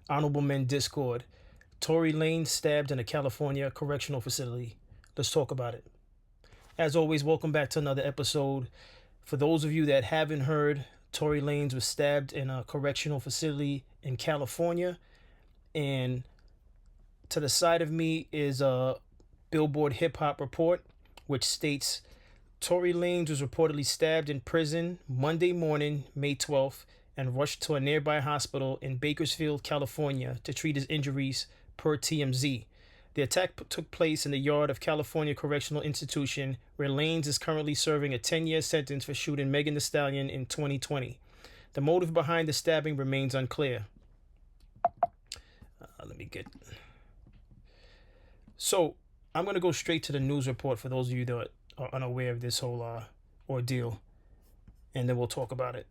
Honorable Men Discord. Torey Lanez stabbed in a California correctional facility. Let's talk about it. As always, welcome back to another episode. For those of you that haven't heard, Torey Lanez was stabbed in a correctional facility in California. And to the side of me is a Billboard Hip Hop report, which states Torey Lanez was reportedly stabbed in prison Monday morning, May 12th, and rushed to a nearby hospital in Bakersfield, California, to treat his injuries, per TMZ. The attack took place in the yard of California Correctional Institution, where Lanez is currently serving a 10-year sentence for shooting Megan Thee Stallion in 2020. The motive behind the stabbing remains unclear. So, I'm going to go straight to the news report for those of you that are unaware of this whole ordeal, and then we'll talk about it.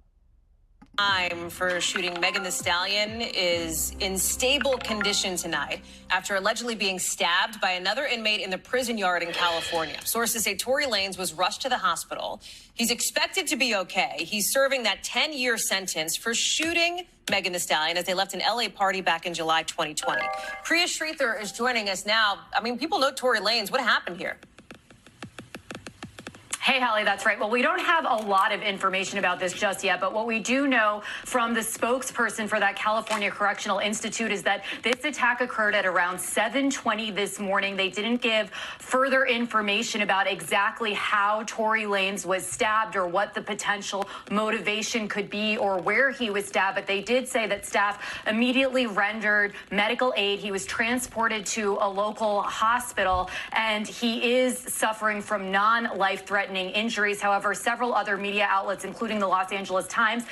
Time for shooting Megan Thee Stallion is in stable condition tonight after allegedly being stabbed by another inmate in the prison yard in California. Sources say Torey Lanez was rushed to the hospital. He's expected to be okay. He's serving that 10-year sentence for shooting Megan Thee Stallion as they left an LA party back in July 2020. Priya Sridhar is joining us now. I mean, people know Torey Lanez. What happened here? Hey, Hallie, that's right. Well, we don't have a lot of information about this just yet, but what we do know from the spokesperson for that California Correctional Institute is that this attack occurred at around 7:20 this morning. They didn't give further information about exactly how Torey Lanez was stabbed or what the potential motivation could be or where he was stabbed, but they did say that staff immediately rendered medical aid. He was transported to a local hospital, and he is suffering from non-life-threatening injuries. However, several other media outlets, including the Los Angeles Times,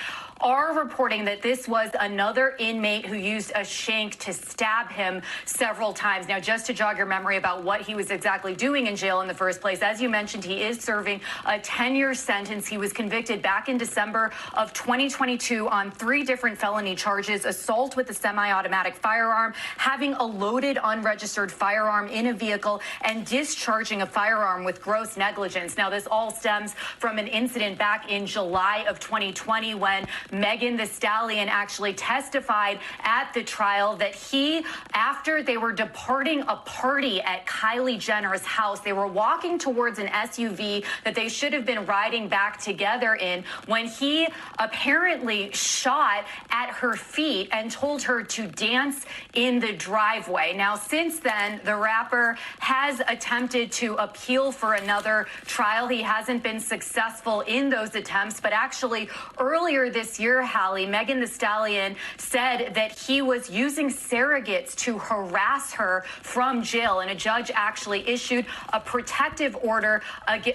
are reporting that this was another inmate who used a shank to stab him several times. Now, just to jog your memory about what he was exactly doing in jail in the first place, as you mentioned, he is serving a 10-year sentence. He was convicted back in December of 2022 on 3 different felony charges: assault with a semi-automatic firearm, having a loaded unregistered firearm in a vehicle, and discharging a firearm with gross negligence. Now, this all stems from an incident back in July of 2020 when Megan Thee Stallion actually testified at the trial that he, after they were departing a party at Kylie Jenner's house, they were walking towards an SUV that they should have been riding back together in, when he apparently shot at her feet and told her to dance in the driveway. Now, since then, the rapper has attempted to appeal for another trial. He hasn't been successful in those attempts, but actually earlier this year, Hallie, Megan Thee Stallion said that he was using surrogates to harass her from jail, and a judge actually issued a protective order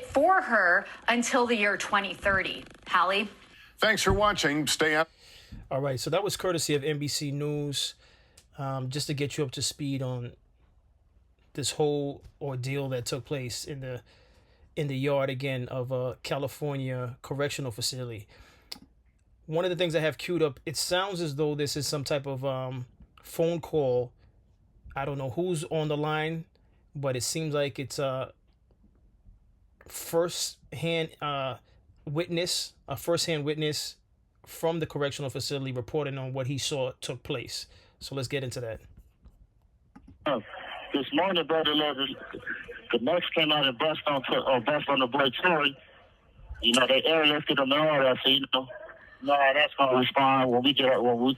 for her until the year 2030. Hallie? Thanks for watching. Stay up. All right, so that was courtesy of NBC News, just to get you up to speed on this whole ordeal that took place in the yard again of a California correctional facility. One of the things I have queued up, it sounds as though this is some type of phone call. I don't know who's on the line, but it seems like it's a first-hand witness from the correctional facility reporting on what he saw took place. So let's get into that. This morning, Brother Levin, the next came out and bust on the boy Torey. You know, they airlifted him and all that. So, you know, no, that's gonna respond when we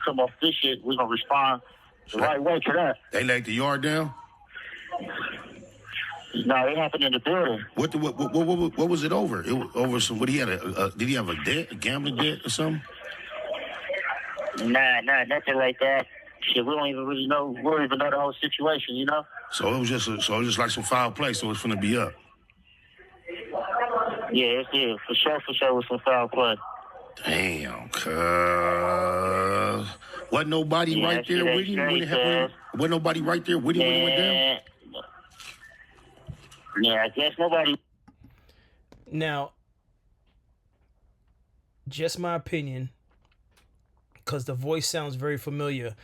come off this shit. We're gonna respond the right way to that. They laid the yard down. No, it happened in the building. What was it over? It was over some. What he had did he have a debt, a gambling debt or something? Nah, nothing like that. Shit, we don't even really know. We don't even know the whole situation, you know. So it was just like some foul play. So it's gonna be up. Yeah, for sure, with some foul play. Damn, cuz. Wasn't nobody right there with him when it happened? Wasn't nobody right there with him when it went down? Yeah, I guess nobody. Now, just my opinion, because the voice sounds very familiar.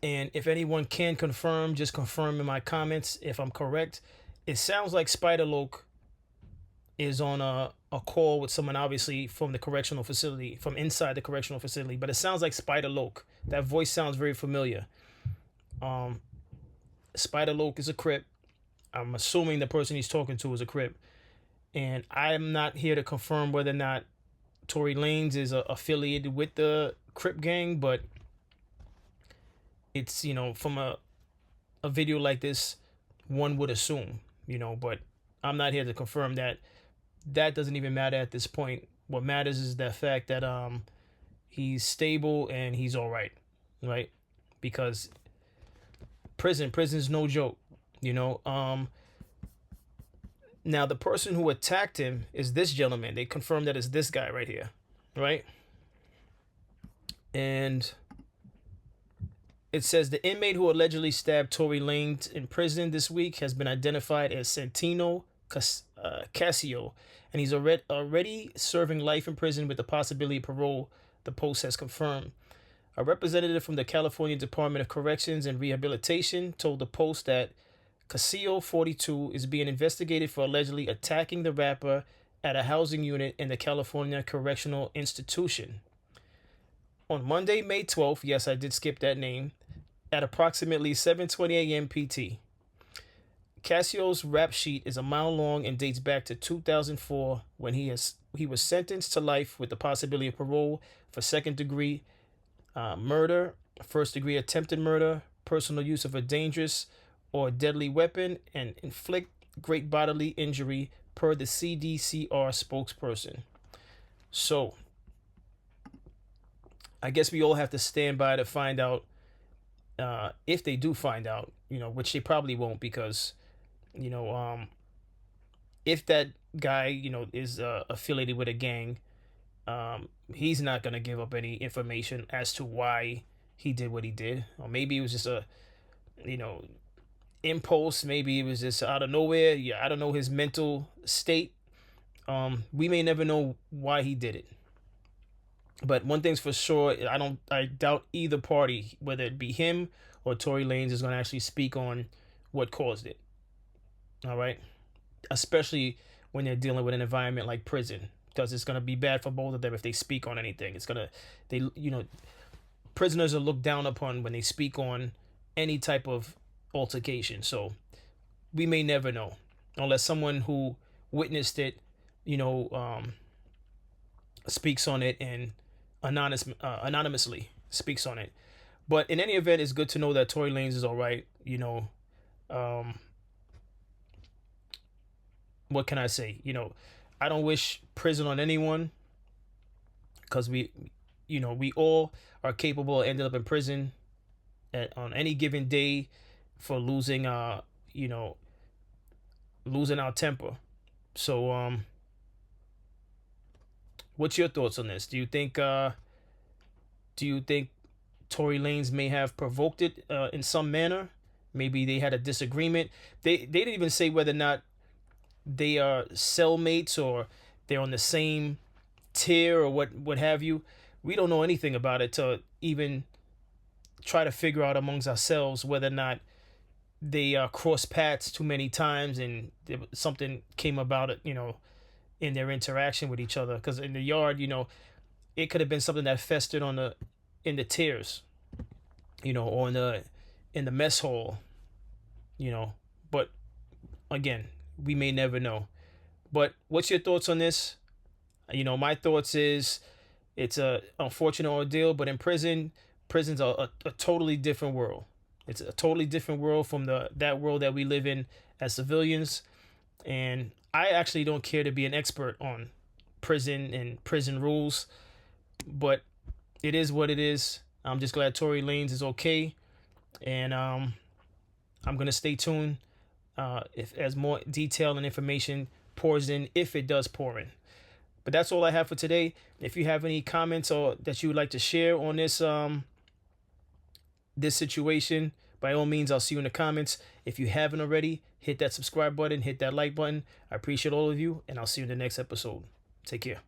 And if anyone can confirm, just confirm in my comments if I'm correct. It sounds like Spider-Loc is on a call with someone, obviously, from the correctional facility, from inside the correctional facility. But it sounds like Spider-Loc. That voice sounds very familiar. Spider Loke is a Crip. I'm assuming the person he's talking to is a Crip. And I'm not here to confirm whether or not Torey Lanez is affiliated with the Crip gang, but it's, from a video like this, one would assume, but I'm not here to confirm that. That doesn't even matter at this point. What matters is the fact that he's stable and he's all right? Because prison's no joke, Now the person who attacked him is this gentleman. They confirmed that it's this guy right here, right? And it says the inmate who allegedly stabbed Torey Lanez in prison this week has been identified as Santino Casio, and he's already serving life in prison with the possibility of parole, the Post has confirmed. A representative from the California Department of Corrections and Rehabilitation told the Post that Casio, 42, is being investigated for allegedly attacking the rapper at a housing unit in the California Correctional Institution. On Monday, May 12th, yes, I did skip that name, at approximately 7:20 a.m. PT. Casio's rap sheet is a mile long and dates back to 2004 when he was sentenced to life with the possibility of parole for second-degree murder, first-degree attempted murder, personal use of a dangerous or deadly weapon, and inflict great bodily injury per the CDCR spokesperson. So, I guess we all have to stand by to find out, if they do find out, which they probably won't, because, if that guy, is affiliated with a gang, he's not going to give up any information as to why he did what he did. Or maybe it was just a, impulse. Maybe it was just out of nowhere. Yeah, I don't know his mental state. We may never know why he did it. But one thing's for sure, I doubt either party, whether it be him or Torey Lanez, is going to actually speak on what caused it. All right? Especially when they're dealing with an environment like prison, because it's going to be bad for both of them if they speak on anything. Prisoners are looked down upon when they speak on any type of altercation. So we may never know, unless someone who witnessed it, speaks on it and anonymously speaks on it. But in any event, it's good to know that Torey Lanez is all right. What can I say? I don't wish prison on anyone, because we all are capable of ending up in prison on any given day for losing our temper. So what's your thoughts on this? Do you think Torey Lanez may have provoked it in some manner? Maybe they had a disagreement. They didn't even say whether or not they are cellmates or they're on the same tier or what have you. We don't know anything about it to even try to figure out amongst ourselves whether or not they crossed paths too many times and something came about it, in their interaction with each other. Because in the yard, it could have been something that festered in the tiers, or in the mess hall, But again, we may never know. But what's your thoughts on this? My thoughts is it's a unfortunate ordeal, but in prison's a totally different world. It's a totally different world from that world that we live in as civilians. And I actually don't care to be an expert on prison and prison rules, but it is what it is. I'm just glad Torey Lanez is okay, and I'm gonna stay tuned if as more detail and information pours in, if it does pour in. But that's all I have for today. If you have any comments or that you would like to share on this situation, by all means, I'll see you in the comments. If you haven't already, hit that subscribe button, hit that like button. I appreciate all of you, and I'll see you in the next episode. Take care.